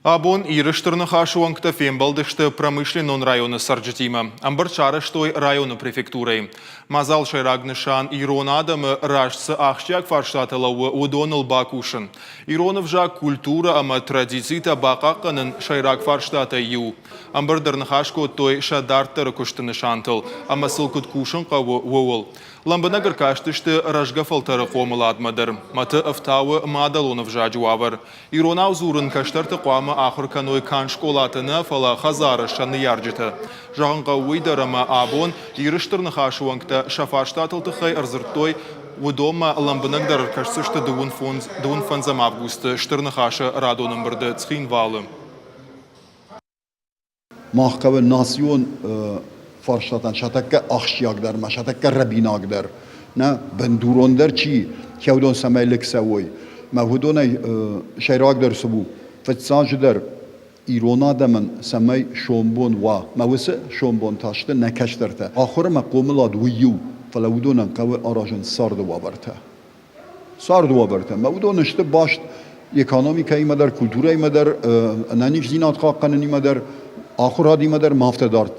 Абон ирыштырны хашуанкта фембалдышты промышленный районы сарджитима. Амбарчарыштой районы префектурой. Мазал шайрагнышан иронадамы рашцы ахщак фарштатылауы удоныл бакушын. Иронов жа культура ама традицита бақаққанын шайраг фарштата ю. Амбардырны хашко той шадарттары күштіні шантыл. Ама сылкут кушын қауы уол. Ламбанагар каштышты рашгафалтары қомыладмадыр. Маты автауы мадалонов жаджуавар. Иронау зурын каштарты қуамы ахырканой кан школатыны фала хазары шаны ярджыты. Жағынға уйдарама абон ирыштырны хашуанкта шафаштатылтықай арзырттой удома ламбанагдар каштышты дуын фанзам августы штырны хашы радоным бірді цхин валы. Mahkeme nasyon farşatan şatakka akşiyak der, şatakka rabinak der. Ne benduron der çi kevdon semeylik sevoy. Mevhudona şeyrak der subu. Fetsaj der İrona demen semey şombon wa. Mevse şombon taştı nekeşterte. Ahire meqomla duyu. Falevdona kav arajın sardı waberte. Sardı waberte. Mevdona işte baş ekonomikayı madar, kulturayı madar, naniş zinat qaqqanını madar. آخر هادی مادر مافته دارد.